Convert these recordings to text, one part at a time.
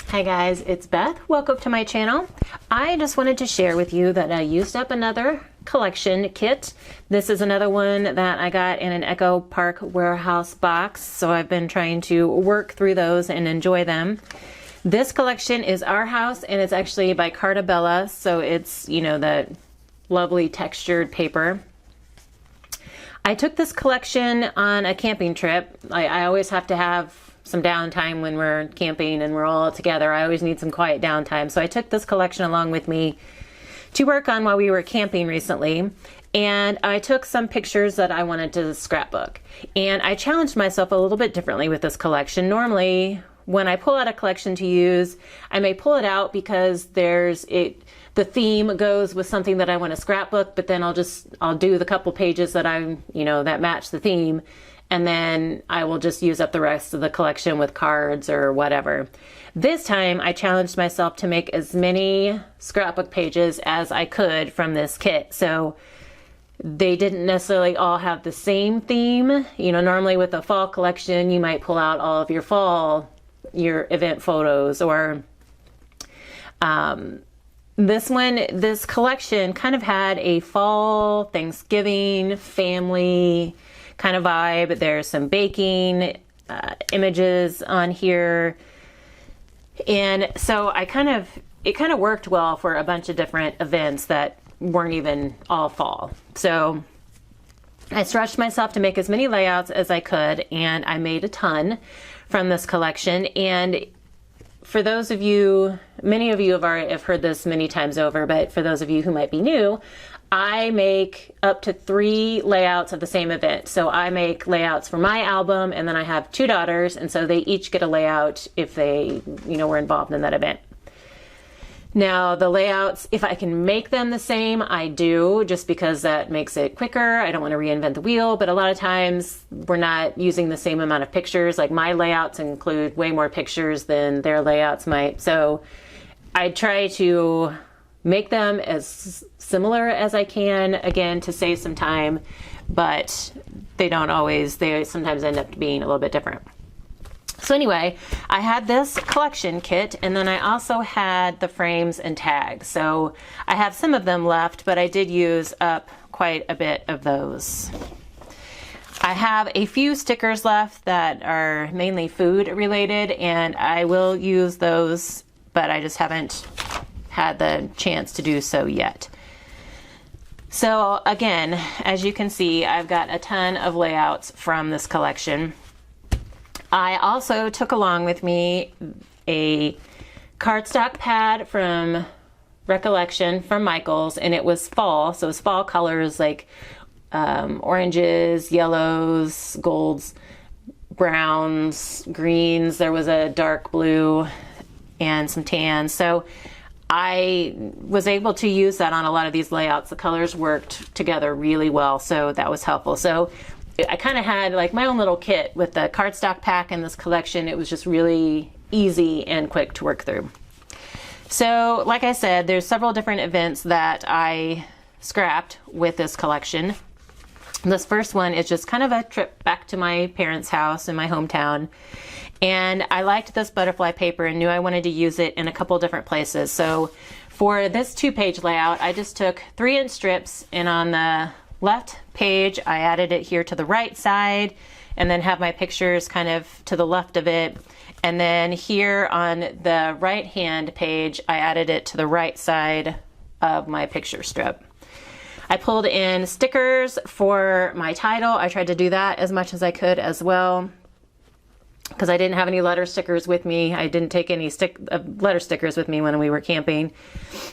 Hi guys, it's Beth. Welcome to my channel. I just wanted to share with you that I used up another collection kit. This is another one that I got in an Echo Park warehouse box, so I've been trying to work through those and enjoy them. This collection is Our House, and it's actually by Carta, so it's, you know, that lovely textured paper. I took this collection on a camping trip. I always have to have some downtime when we're camping and we're all together. I always need some quiet downtime. So I took this collection along with me to work on while we were camping recently. And I took some pictures that I wanted to scrapbook. And I challenged myself a little bit differently with this collection. Normally, when I pull out a collection to use, I may pull it out because the theme goes with something that I want to scrapbook, but then I'll do the couple pages that that match the theme. And then I will just use up the rest of the collection with cards or whatever. This time I challenged myself to make as many scrapbook pages as I could from this kit. So they didn't necessarily all have the same theme. You know, normally with a fall collection, you might pull out all of your event photos, or this collection kind of had a fall, Thanksgiving, family kind of vibe. There's some baking images on here, and so it kind of worked well for a bunch of different events that weren't even all fall. So I stretched myself to make as many layouts as I could, and I made a ton from this collection. And for those of you, many of you have heard this many times over, but for those of you who might be new, I make up to 3 layouts of the same event. So I make layouts for my album, and then I have 2 daughters, and so they each get a layout if they, were involved in that event. Now the layouts, if I can make them the same, I do, just because that makes it quicker. I don't want to reinvent the wheel, but a lot of times we're not using the same amount of pictures. Like my layouts include way more pictures than their layouts might. So I try to make them as similar as I can, again, to save some time, but they sometimes end up being a little bit different. So anyway, I had this collection kit, and then I also had the frames and tags. So I have some of them left, but I did use up quite a bit of those. I have a few stickers left that are mainly food related, and I will use those, but I just haven't had the chance to do so yet. So again, as you can see, I've got a ton of layouts from this collection. I also took along with me a cardstock pad from Recollection from Michaels, and it was fall, so it was fall colors like oranges, yellows, golds, browns, greens. There was a dark blue and some tans. So I was able to use that on a lot of these layouts. The colors worked together really well, so that was helpful. So I kind of had like my own little kit with the cardstock pack in this collection. It was just really easy and quick to work through. So like I said, there's several different events that I scrapped with this collection. This first one is just kind of a trip back to my parents' house in my hometown. And I liked this butterfly paper and knew I wanted to use it in a couple different places. So for this 2-page layout, I just took 3-inch strips, and on the left page, I added it here to the right side, and then have my pictures kind of to the left of it. And then here on the right-hand page, I added it to the right side of my picture strip. I pulled in stickers for my title. I tried to do that as much as I could as well, because I didn't have any letter stickers with me. I didn't take any letter stickers with me when we were camping.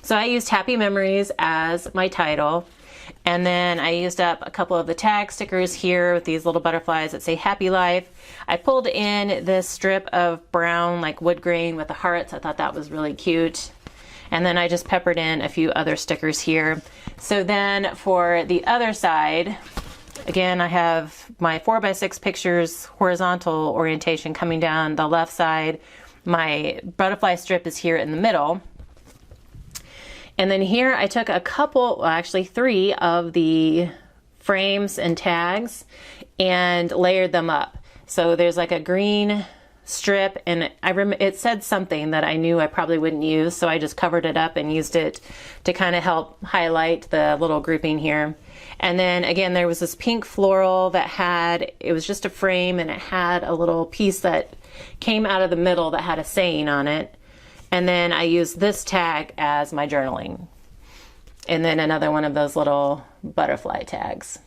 So I used Happy Memories as my title. And then I used up a couple of the tag stickers here with these little butterflies that say Happy Life. I pulled in this strip of brown, like wood grain with the hearts. I thought that was really cute. And then I just peppered in a few other stickers here. So then for the other side, again, I have my 4x6 pictures, horizontal orientation coming down the left side. My butterfly strip is here in the middle. And then here I took a couple, well, actually 3 of the frames and tags and layered them up. So there's like a green strip, and it said something that I knew I probably wouldn't use, so I just covered it up and used it to kind of help highlight the little grouping here. And then again, there was this pink floral that had, it was just a frame, and it had a little piece that came out of the middle that had a saying on it. And then I used this tag as my journaling. And then another one of those little butterfly tags.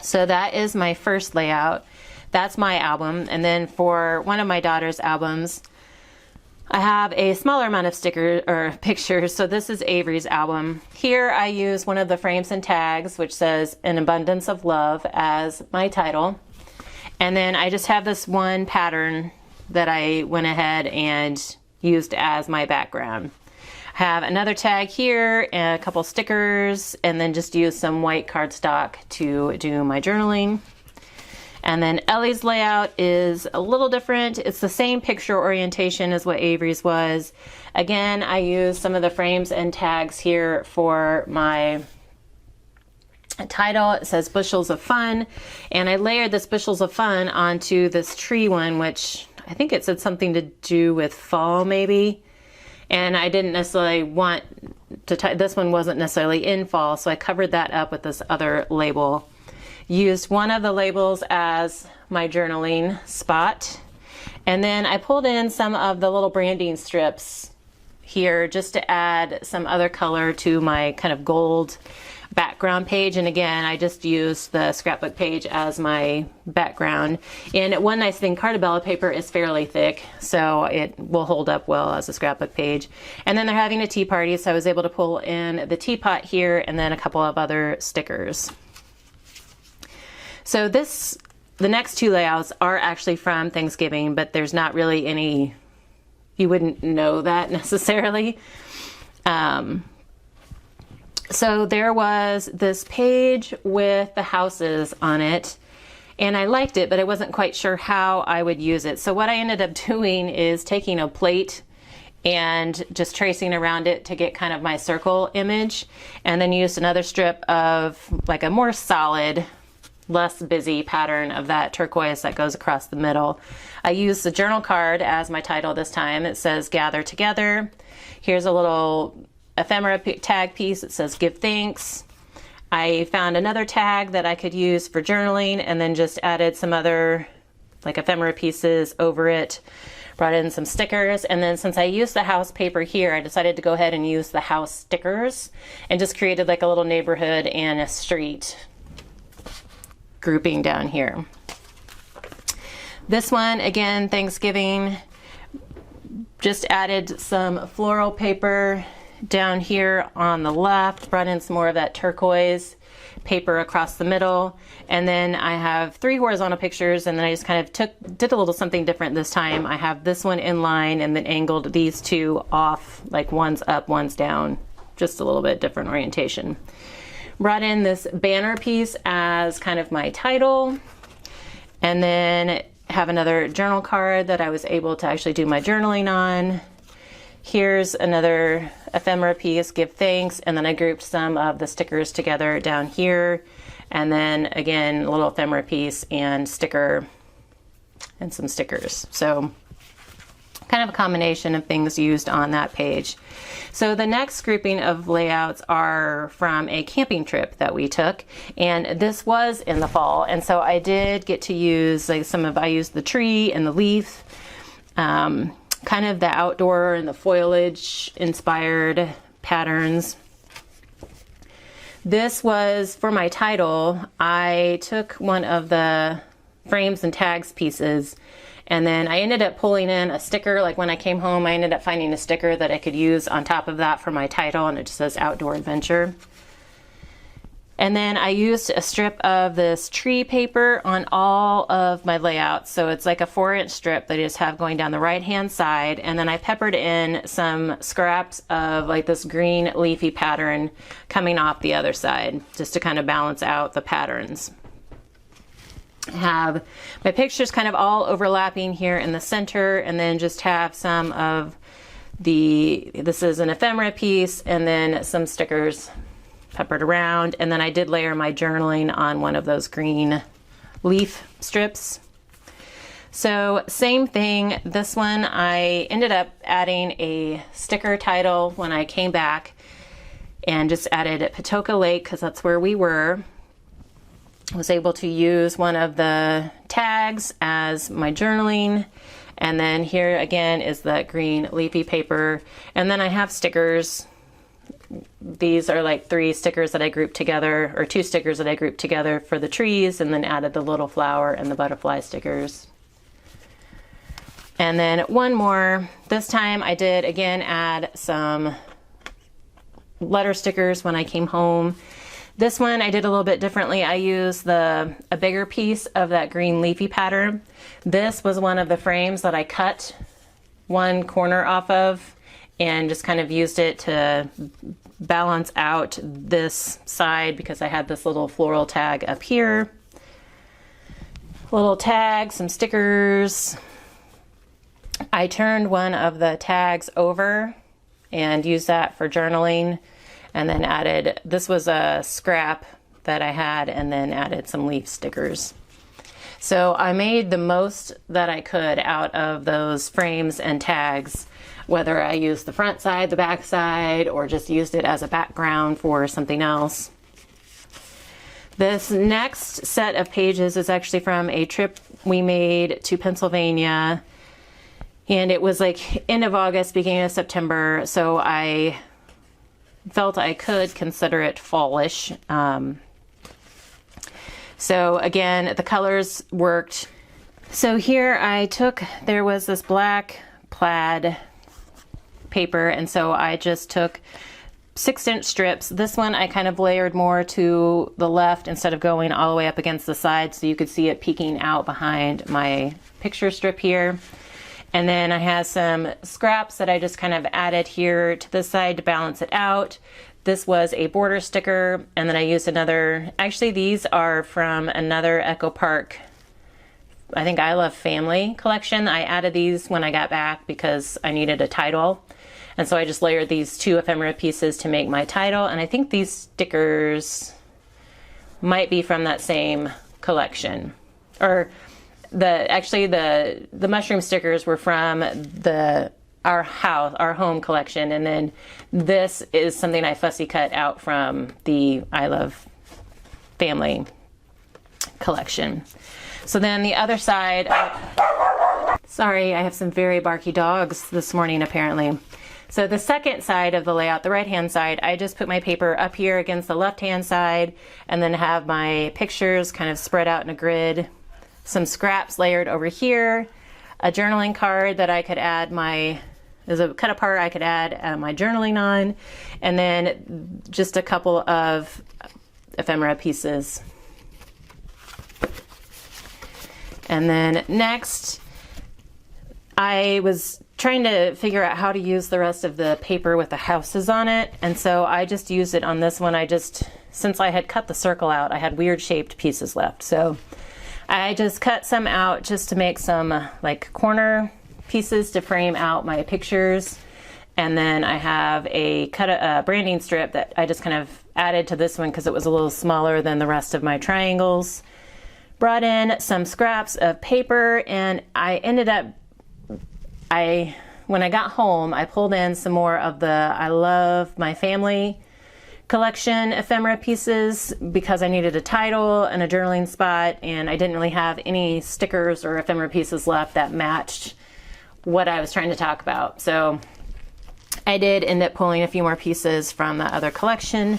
So that is my first layout. That's my album. And then for one of my daughter's albums, I have a smaller amount of stickers or pictures. So this is Avery's album. Here I use one of the frames and tags, which says An Abundance of Love, as my title. And then I just have this one pattern that I went ahead and used as my background. I have another tag here and a couple stickers, and then just use some white cardstock to do my journaling. And then Ellie's layout is a little different. It's the same picture orientation as what Avery's was. Again, I use some of the frames and tags here for my title. It says Bushels of Fun, and I layered this Bushels of Fun onto this tree one, which I think it said something to do with fall maybe. And I didn't necessarily want to this one wasn't necessarily in fall, so I covered that up with this other label. Used one of the labels as my journaling spot, and then I pulled in some of the little branding strips here just to add some other color to my kind of gold background page. And again, I just used the scrapbook page as my background. And one nice thing, Carta paper is fairly thick, so it will hold up well as a scrapbook page. And then they're having a tea party, so I was able to pull in the teapot here and then a couple of other stickers. So the next two layouts are actually from Thanksgiving, but there's not really any, you wouldn't know that necessarily. So there was this page with the houses on it, and I liked it, but I wasn't quite sure how I would use it. So what I ended up doing is taking a plate and just tracing around it to get kind of my circle image, and then used another strip of like a more solid, less busy pattern of that turquoise that goes across the middle. I used the journal card as my title this time. It says Gather Together. Here's a little ephemera tag piece. It says Give Thanks. I found another tag that I could use for journaling, and then just added some other like ephemera pieces over it. Brought in some stickers, and then since I used the house paper here, I decided to go ahead and use the house stickers and just created like a little neighborhood and a street grouping down here. This one, again, Thanksgiving, just added some floral paper down here on the left, brought in some more of that turquoise paper across the middle, and then I have 3 horizontal pictures, and then I just kind of did a little something different this time. I have this one in line and then angled these two off, like one's up, one's down, just a little bit different orientation. Brought in this banner piece as kind of my title, and then have another journal card that I was able to actually do my journaling on. Here's another ephemera piece, Give Thanks, and then I grouped some of the stickers together down here, and then again a little ephemera piece and sticker and some stickers. So kind of a combination of things used on that page. So the next grouping of layouts are from a camping trip that we took, and this was in the fall, and so I did get to use like I used the tree and the leaf, kind of the outdoor and the foliage inspired patterns. This was for my title. I took one of the frames and tags pieces, and then I ended up pulling in a sticker. Like when I came home, I ended up finding a sticker that I could use on top of that for my title, and it just says Outdoor Adventure. And then I used a strip of this tree paper on all of my layouts. So it's like a 4-inch strip that I just have going down the right-hand side. And then I peppered in some scraps of like this green leafy pattern coming off the other side, just to kind of balance out the patterns. I have my pictures kind of all overlapping here in the center, and then just have some of this is an ephemera piece, and then some stickers peppered around, and then I did layer my journaling on one of those green leaf strips. So same thing, this one I ended up adding a sticker title when I came back and just added Patoka Lake because that's where we were. I was able to use one of the tags as my journaling. And then here again is that green leafy paper. And then I have stickers. These are like 3 stickers that I grouped together, or 2 stickers that I grouped together for the trees, and then added the little flower and the butterfly stickers. And then one more. This time I did again add some letter stickers when I came home. This one I did a little bit differently. I used a bigger piece of that green leafy pattern. This was one of the frames that I cut one corner off of and just kind of used it to balance out this side because I had this little floral tag up here. Little tag, some stickers. I turned one of the tags over and used that for journaling, and then added, this was a scrap that I had, and then added some leaf stickers. So I made the most that I could out of those frames and tags, whether I used the front side, the back side, or just used it as a background for something else. This next set of pages is actually from a trip we made to Pennsylvania, and it was like end of August, beginning of September, so I felt I could consider it fallish. So again, the colors worked. So here there was this black plaid paper, and so I just took 6-inch strips. This one I kind of layered more to the left instead of going all the way up against the side, so you could see it peeking out behind my picture strip here. And then I have some scraps that I just kind of added here to the side to balance it out. This was a border sticker, and then I used another, actually these are from another Echo Park, I think I Love Family collection. I added these when I got back because I needed a title. And so I just layered these 2 ephemera pieces to make my title. And I think these stickers might be from that same collection. Or the mushroom stickers were from our home collection, and then this is something I fussy cut out from the I Love Family collection. So then the other side, sorry, I have some very barky dogs this morning apparently. So the second side of the layout, the right hand side, I just put my paper up here against the left hand side, and then have my pictures kind of spread out in a grid. Some scraps layered over here, a journaling card that I could add there's a cut apart I could add my journaling on, and then just a couple of ephemera pieces. And then next, I was trying to figure out how to use the rest of the paper with the houses on it, and so I just used it on this one. Since I had cut the circle out, I had weird shaped pieces left, so I just cut some out just to make some like corner pieces to frame out my pictures. And then I have a branding strip that I just kind of added to this one because it was a little smaller than the rest of my triangles. Brought in some scraps of paper, and I ended up, when I got home, I pulled in some more of the I Love My Family collection ephemera pieces because I needed a title and a journaling spot, and I didn't really have any stickers or ephemera pieces left that matched what I was trying to talk about. So I did end up pulling a few more pieces from the other collection.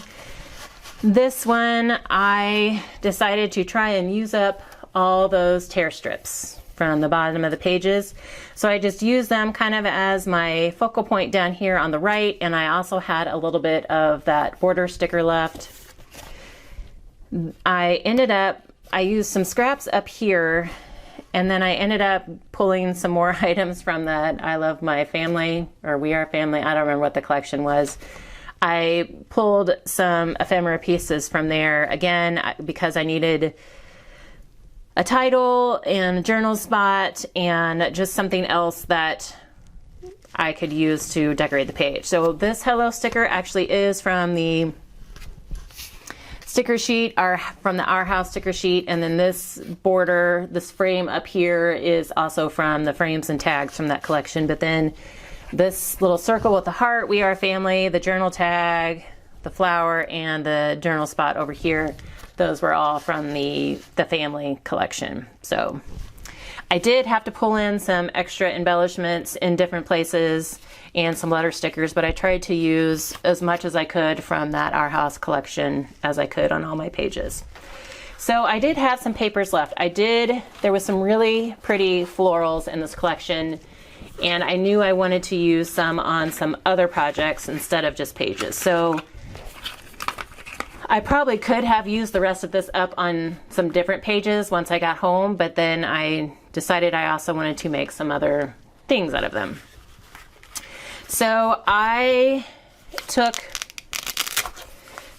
This one I decided to try and use up all those tear strips from the bottom of the pages. So I just used them kind of as my focal point down here on the right, and I also had a little bit of that border sticker left. I used some scraps up here, and then I ended up pulling some more items from that I Love My Family, or We Are Family, I don't remember what the collection was. I pulled some ephemera pieces from there, again, because I needed a title and a journal spot and just something else that I could use to decorate the page. So this hello sticker actually is from the sticker sheet are from the Our House sticker sheet, and then this border, this frame up here is also from the frames and tags from that collection. But then this little circle with the heart, We Are Family, the journal tag, the flower, and the journal spot over here, those were all from the family collection. So I did have to pull in some extra embellishments in different places and some letter stickers, but I tried to use as much as I could from that Our House collection as I could on all my pages. So I did have some papers left. There was some really pretty florals in this collection, and I knew I wanted to use some on some other projects instead of just pages. So I probably could have used the rest of this up on some different pages once I got home, but then I decided I also wanted to make some other things out of them. So I took,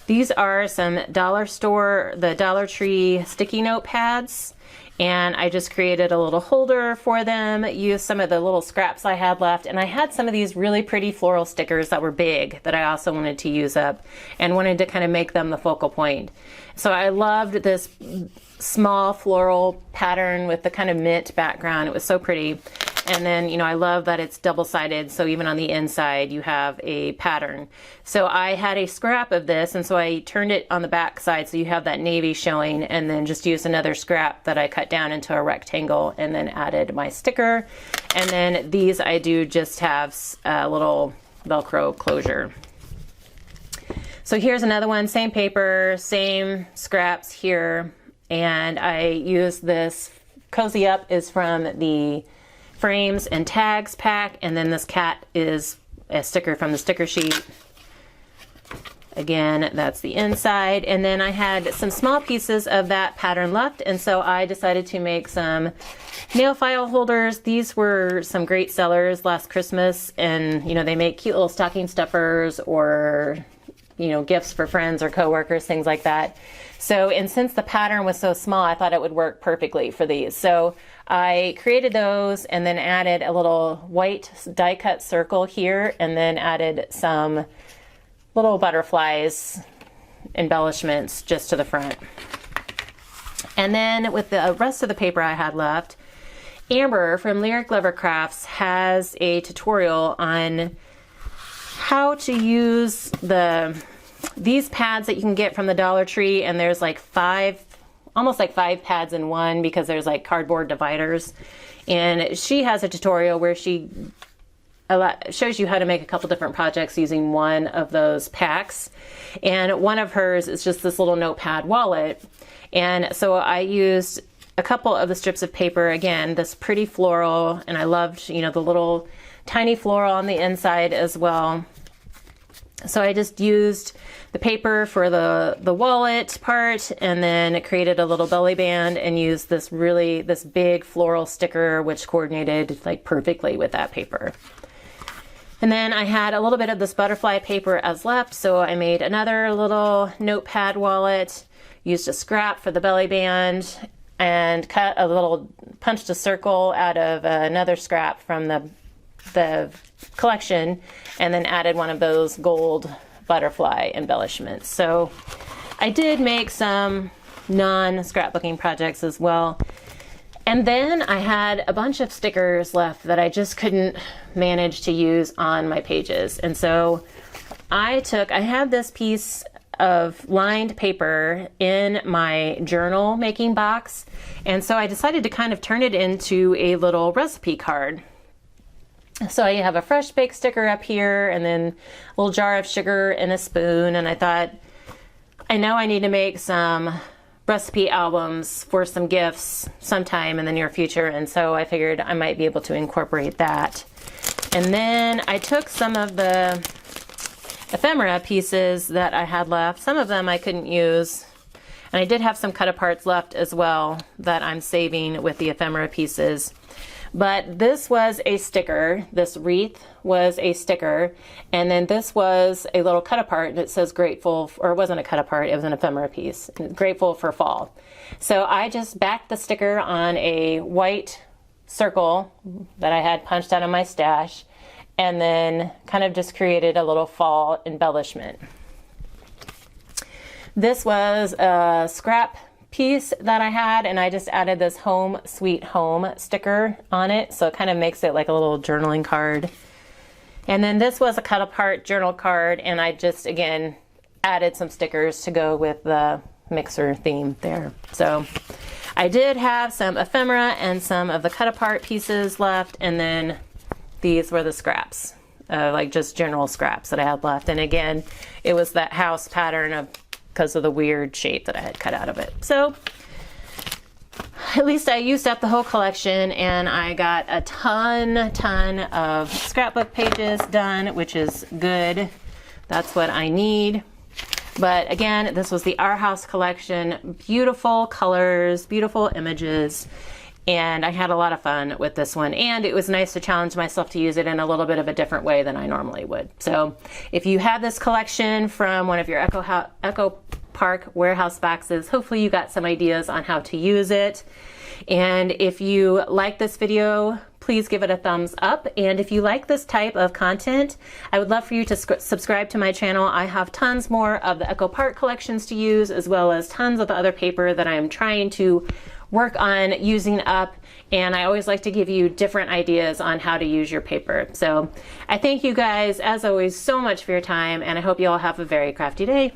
these are some dollar store, the Dollar Tree sticky note pads, and I just created a little holder for them, used some of the little scraps I had left, and I had some of these really pretty floral stickers that were big that I also wanted to use up and wanted to kind of make them the focal point. So I loved this small floral pattern with the kind of mint background. It was so pretty. And then, you know, I love that it's double-sided, so even on the inside you have a pattern. So I had a scrap of this, and so I turned it on the back side so you have that navy showing, and then just used another scrap that I cut down into a rectangle and then added my sticker. And then these I do just have a little Velcro closure. So here's another one, same paper, same scraps here, and I use this Cozy Up is from the frames and tags pack, and then this cat is a sticker from the sticker sheet. Again, that's the inside. And then I had some small pieces of that pattern left, and so I decided to make some nail file holders. These were some great sellers last Christmas, and you know, they make cute little stocking stuffers or, you know, gifts for friends or coworkers, things like that. So, and since the pattern was so small, I thought it would work perfectly for these. So I created those and then added a little white die cut circle here, and then added some little butterflies embellishments just to the front. And then with the rest of the paper I had left, Amber from Lyric Lover Crafts has a tutorial on how to use these pads that you can get from the Dollar Tree, and there's like almost like five pads in one because there's like cardboard dividers. And she has a tutorial where she shows you how to make a couple different projects using one of those packs. And one of hers is just this little notepad wallet. And so I used a couple of the strips of paper, again, this pretty floral, and I loved, you know, the little tiny floral on the inside as well. So I just used the paper for the wallet part, and then created a little belly band and used this big floral sticker which coordinated like perfectly with that paper. And then I had a little bit of this butterfly paper as left, so I made another little notepad wallet, used a scrap for the belly band, and punched a circle out of another scrap from the collection, and then added one of those gold butterfly embellishments. So I did make some non-scrapbooking projects as well. And then I had a bunch of stickers left that I just couldn't manage to use on my pages. And so I had this piece of lined paper in my journal making box, and so I decided to kind of turn it into a little recipe card. So I have a fresh baked sticker up here, and then a little jar of sugar and a spoon, and I thought, I know I need to make some recipe albums for some gifts sometime in the near future, and so I figured I might be able to incorporate that. And then I took some of the ephemera pieces that I had left. Some of them I couldn't use, and I did have some cut aparts left as well that I'm saving with the ephemera pieces. But this was a sticker. This wreath was a sticker, and then this was a little cut apart that says grateful, or it wasn't a cut apart, it was an ephemera piece, grateful for fall. So I just backed the sticker on a white circle that I had punched out of my stash, and then kind of just created a little fall embellishment. This was a scrap piece that I had, and I just added this home sweet home sticker on it, so it kind of makes it like a little journaling card. And then this was a cut apart journal card, and I just again added some stickers to go with the mixer theme there. So I did have some ephemera and some of the cut apart pieces left, and then these were the scraps, like just general scraps that I had left. And again, it was that house pattern of because of the weird shape that I had cut out of it. So at least I used up the whole collection, and I got a ton of scrapbook pages done, which is good. That's what I need. But again, this was the Our House collection. Beautiful colors, beautiful images, and I had a lot of fun with this one. And it was nice to challenge myself to use it in a little bit of a different way than I normally would. So if you have this collection from one of your Echo Park warehouse boxes, hopefully you got some ideas on how to use it. And if you like this video, please give it a thumbs up. And if you like this type of content, I would love for you to subscribe to my channel. I have tons more of the Echo Park collections to use, as well as tons of the other paper that I am trying to work on using up. And I always like to give you different ideas on how to use your paper. So I thank you guys, as always, so much for your time, and I hope you all have a very crafty day.